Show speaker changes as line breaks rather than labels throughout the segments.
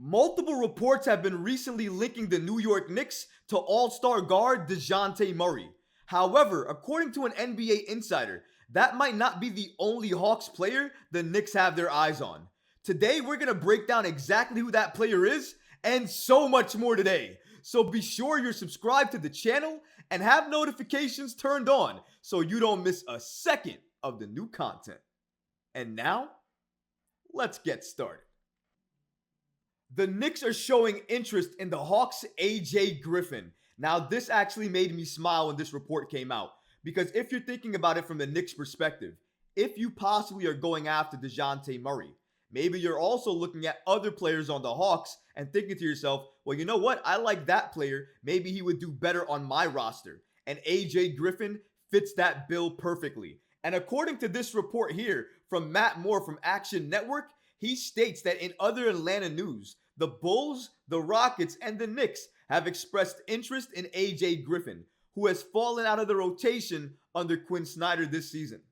Multiple reports have been recently linking the New York Knicks to all-star guard Dejounte Murray. However, according to an NBA insider, that might not be the only Hawks player the Knicks have their eyes on. Today, we're going to break down exactly who that player is and so much more today. So be sure you're subscribed to the channel and have notifications turned on so you don't miss a second of the new content. And now, let's get started. The Knicks are showing interest in the Hawks' AJ Griffin. Now, this actually made me smile when this report came out, because if you're thinking about it from the Knicks' perspective, if you possibly are going after Dejounte Murray, maybe you're also looking at other players on the Hawks and thinking to yourself, well, you know what? I like that player. Maybe he would do better on my roster. And AJ Griffin fits that bill perfectly. And according to this report here from Matt Moore from Action Network, he states that in other Atlanta news, the Bulls, the Rockets, and the Knicks have expressed interest in AJ Griffin, who has fallen out of the rotation under Quinn Snyder this season.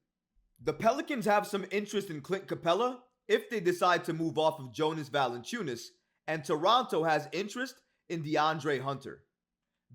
The Pelicans have some interest in Clint Capella if they decide to move off of Jonas Valanciunas, and Toronto has interest in DeAndre Hunter.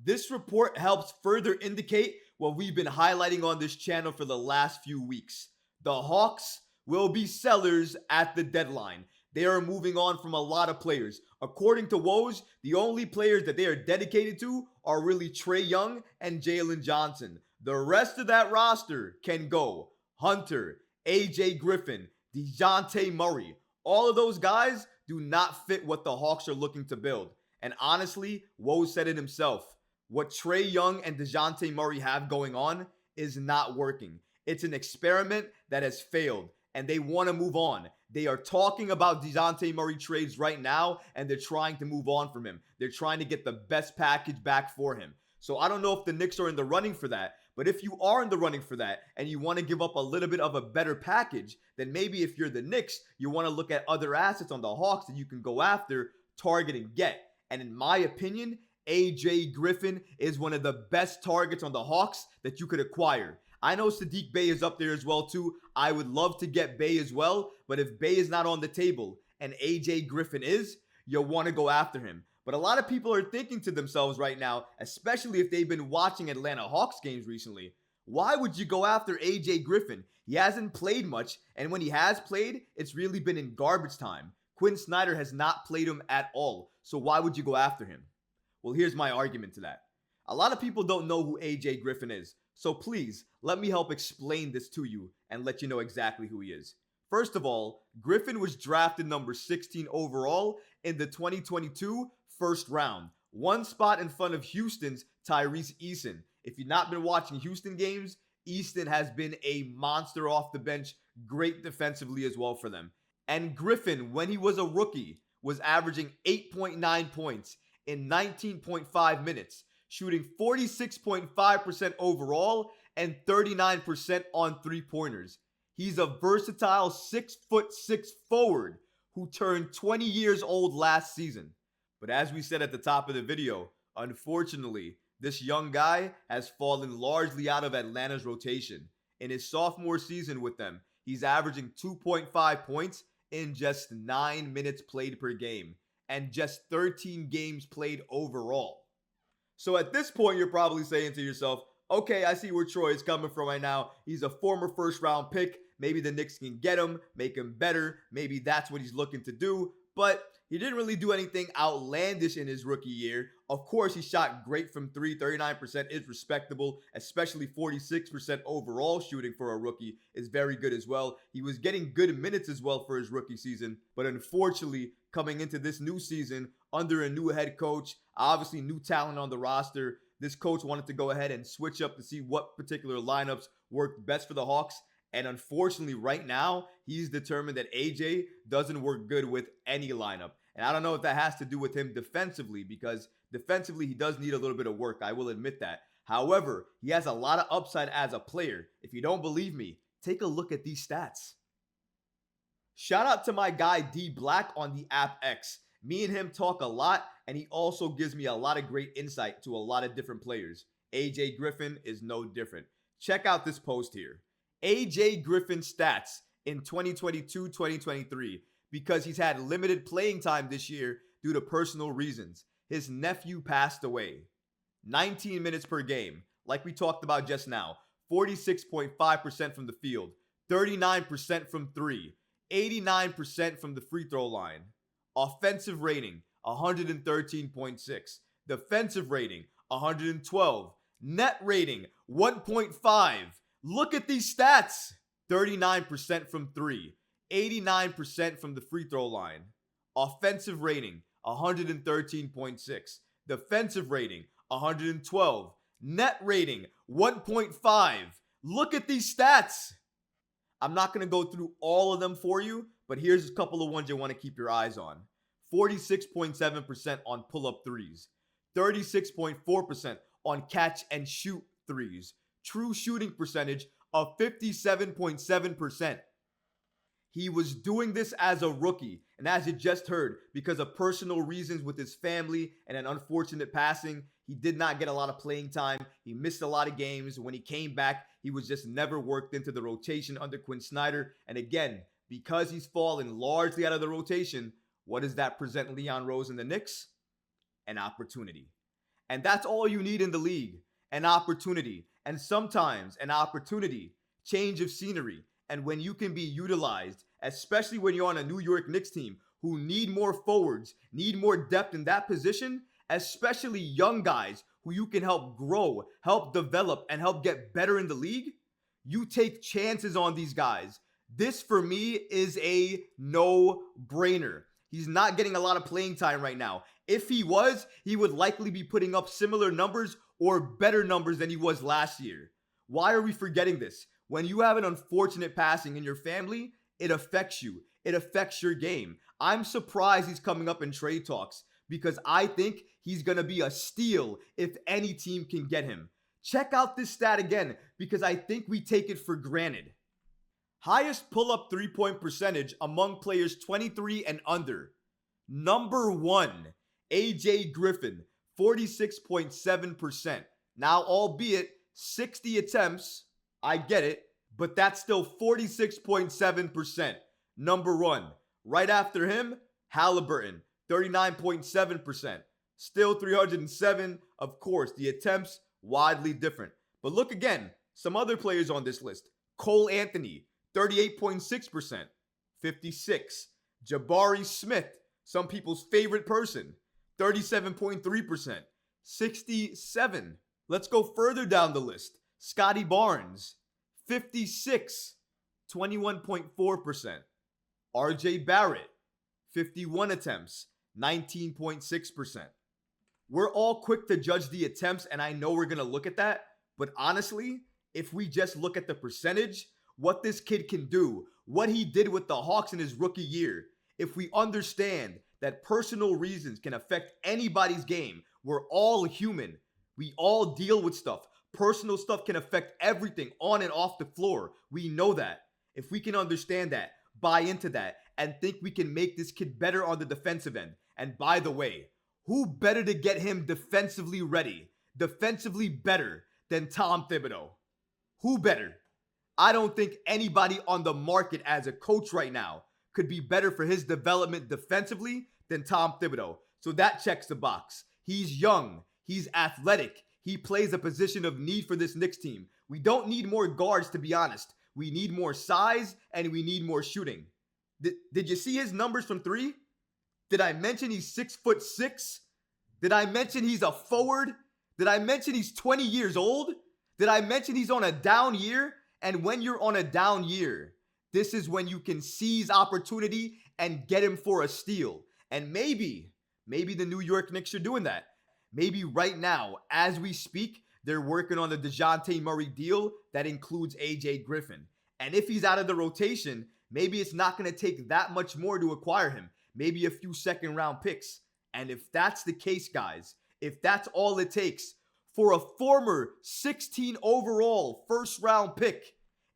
This report helps further indicate what we've been highlighting on this channel for the last few weeks. The Hawks will be sellers at the deadline. They are moving on from a lot of players. According to Woj, the only players that they are dedicated to are really Trae Young and Jalen Johnson. The rest of that roster can go. Hunter, AJ Griffin, Dejounte Murray. All of those guys do not fit what the Hawks are looking to build. And honestly, Woj said it himself. What Trae Young and Dejounte Murray have going on is not working. It's an experiment that has failed, and they want to move on. They are talking about Dejounte Murray trades right now, and they're trying to move on from him. They're trying to get the best package back for him. So I don't know if the Knicks are in the running for that, but if you are in the running for that and you want to give up a little bit of a better package, then maybe if you're the Knicks, you want to look at other assets on the Hawks that you can go after, target, and get. And in my opinion, AJ Griffin is one of the best targets on the Hawks that you could acquire. I know Saddiq Bey is up there as well too. I would love to get Bey as well, but if Bey is not on the table and AJ Griffin is, you'll want to go after him. But a lot of people are thinking to themselves right now, especially if they've been watching Atlanta Hawks games recently, why would you go after AJ Griffin? He hasn't played much, and when he has played, it's really been in garbage time. Quinn Snyder has not played him at all, so why would you go after him? Well, here's my argument to that. A lot of people don't know who AJ Griffin is, so please let me help explain this to you and let you know exactly who he is. First of all, Griffin was drafted number 16 overall in the 2022 first round, one spot in front of Houston's Tyrese Eason. If you've not been watching Houston games, Easton has been a monster off the bench, great defensively as well for them. And Griffin, when he was a rookie, was averaging 8.9 points in 19.5 minutes, shooting 46.5% overall and 39% on three-pointers. He's a versatile 6'6" forward who turned 20 years old last season. But as we said at the top of the video, unfortunately, this young guy has fallen largely out of Atlanta's rotation. In his sophomore season with them, he's averaging 2.5 points in just 9 minutes played per game and just 13 games played overall. So at this point, you're probably saying to yourself, okay, I see where Troy is coming from right now. He's a former first-round pick. Maybe the Knicks can get him, make him better. Maybe that's what he's looking to do. But he didn't really do anything outlandish in his rookie year. Of course, he shot great from three. 39% is respectable, especially 46% overall shooting for a rookie is very good as well. He was getting good minutes as well for his rookie season. But unfortunately, coming into this new season under a new head coach, obviously new talent on the roster, this coach wanted to go ahead and switch up to see what particular lineups worked best for the Hawks. And unfortunately, right now, he's determined that AJ doesn't work good with any lineup. And I don't know if that has to do with him defensively, because defensively, he does need a little bit of work. I will admit that. However, he has a lot of upside as a player. If you don't believe me, take a look at these stats. Shout out to my guy D Black on the app X. Me and him talk a lot, and he also gives me a lot of great insight to a lot of different players. AJ Griffin is no different. Check out this post here. AJ Griffin stats in 2022-2023. Because he's had limited playing time this year, due to personal reasons. His nephew passed away. 19 minutes per game, like we talked about just now. 46.5% from the field, 39% from three, 89% from the free throw line. Offensive rating, 113.6. Defensive rating, 112. Net rating, 1.5. Look at these stats. 39% from three, 89% from the free throw line. Offensive rating, 113.6. Defensive rating, 112. Net rating, 1.5. Look at these stats. I'm not going to go through all of them for you, but here's a couple of ones you want to keep your eyes on. 46.7% on pull-up threes. 36.4% on catch and shoot threes. True shooting percentage of 57.7%. He was doing this as a rookie, and as you just heard, because of personal reasons with his family and an unfortunate passing, he did not get a lot of playing time. He missed a lot of games. When he came back, he was just never worked into the rotation under Quinn Snyder. And again, because he's fallen largely out of the rotation, what does that present Leon Rose and the Knicks? An opportunity. And that's all you need in the league, an opportunity. And sometimes an opportunity, change of scenery. And when you can be utilized, especially when you're on a New York Knicks team who need more forwards, need more depth in that position, especially young guys who you can help grow, help develop, and help get better in the league, you take chances on these guys. This, for me, is a no-brainer. He's not getting a lot of playing time right now. If he was, he would likely be putting up similar numbers or better numbers than he was last year. Why are we forgetting this? When you have an unfortunate passing in your family, it affects you. It affects your game. I'm surprised he's coming up in trade talks because I think he's going to be a steal if any team can get him. Check out this stat again because I think we take it for granted. Highest pull-up three-point percentage among players 23 and under. Number 1, AJ Griffin, 46.7%. Now, albeit 60 attempts, I get it, but that's still 46.7%. Number 1. Right after him, Halliburton, 39.7%. Still 307. Of course, the attempts, widely different. But look again, some other players on this list. Cole Anthony, 38.6%. 56. Jabari Smith, some people's favorite person, 37.3%. 67. Let's go further down the list. Scotty Barnes, 56, 21.4%. RJ Barrett, 51 attempts, 19.6%. We're all quick to judge the attempts, and I know we're going to look at that, but honestly, if we just look at the percentage, what this kid can do, what he did with the Hawks in his rookie year, if we understand that personal reasons can affect anybody's game, we're all human. We all deal with stuff. Personal stuff can affect everything on and off the floor. We know that. If we can understand that, buy into that, and think we can make this kid better on the defensive end. And by the way, who better to get him defensively ready, defensively better than Tom Thibodeau? Who better? I don't think anybody on the market as a coach right now could be better for his development defensively than Tom Thibodeau. So that checks the box. He's young. He's athletic. He plays a position of need for this Knicks team. We don't need more guards, to be honest. We need more size, and we need more shooting. Did you see his numbers from three? Did I mention he's 6'6"? Did I mention he's a forward? Did I mention he's 20 years old? Did I mention he's on a down year? And when you're on a down year, this is when you can seize opportunity and get him for a steal. And maybe the New York Knicks are doing that. Maybe right now, as we speak, they're working on the Dejounte Murray deal that includes AJ Griffin. And if he's out of the rotation, maybe it's not going to take that much more to acquire him. Maybe a few second-round picks. And if that's the case, guys, if that's all it takes for a former 16 overall first-round pick,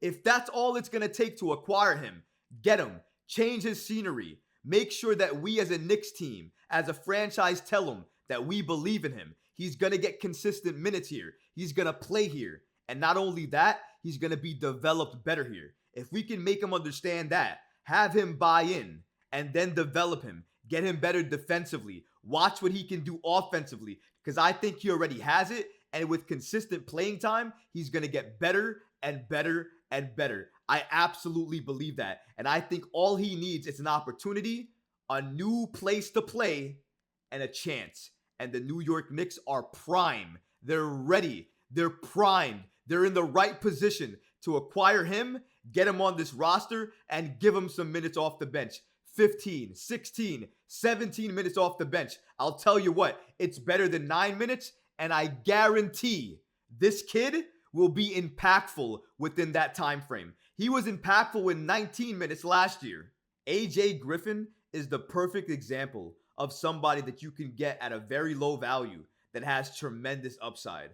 if that's all it's going to take to acquire him, get him, change his scenery, make sure that we as a Knicks team, as a franchise, tell him that we believe in him. He's going to get consistent minutes here. He's going to play here. And not only that, he's going to be developed better here. If we can make him understand that, have him buy in, and then develop him, Get him better defensively. Watch what he can do offensively because I think he already has it. And with consistent playing time, he's going to get better and better and better. I absolutely believe that. And I think all he needs is an opportunity, a new place to play, and a chance. And the New York Knicks are prime. They're ready. They're primed. They're in the right position to acquire him, get him on this roster, and give him some minutes off the bench. 15, 16, 17 minutes off the bench. I'll tell you what, it's better than 9 minutes, and I guarantee this kid will be impactful within that time frame. He was impactful in 19 minutes last year. AJ Griffin is the perfect example of somebody that you can get at a very low value that has tremendous upside.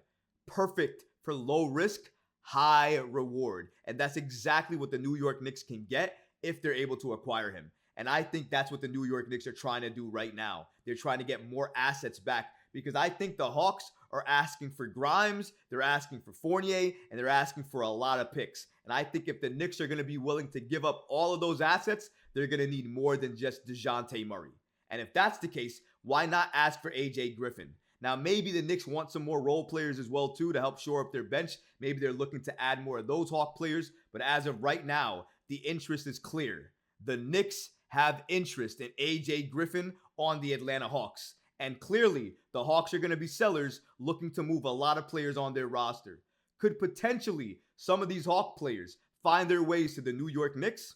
Perfect for low risk, high reward. And that's exactly what the New York Knicks can get if they're able to acquire him. And I think that's what the New York Knicks are trying to do right now. They're trying to get more assets back because I think the Hawks are asking for Grimes, they're asking for Fournier, and they're asking for a lot of picks. And I think if the Knicks are going to be willing to give up all of those assets, they're going to need more than just Dejounte Murray. And if that's the case, why not ask for AJ Griffin? Now, maybe the Knicks want some more role players as well, too, to help shore up their bench. Maybe they're looking to add more of those Hawk players. But as of right now, the interest is clear. The Knicks have interest in AJ Griffin on the Atlanta Hawks. And clearly, the Hawks are going to be sellers looking to move a lot of players on their roster. Could potentially some of these Hawk players find their ways to the New York Knicks?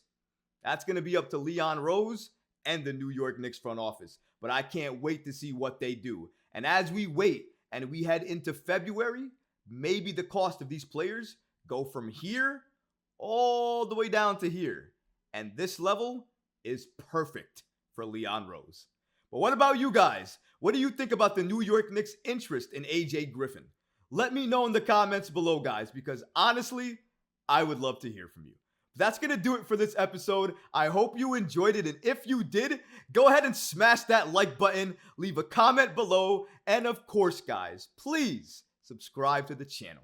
That's going to be up to Leon Rose and the New York Knicks front office. But I can't wait to see what they do. And as we wait and we head into February, maybe the cost of these players go from here all the way down to here. And this level is perfect for Leon Rose. But what about you guys? What do you think about the New York Knicks' interest in AJ Griffin? Let me know in the comments below, guys, because honestly, I would love to hear from you. That's going to do it for this episode. I hope you enjoyed it. And if you did, go ahead and smash that like button, leave a comment below, and of course, guys, please subscribe to the channel.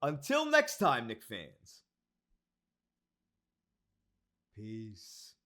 Until next time, Knicks fans. Peace.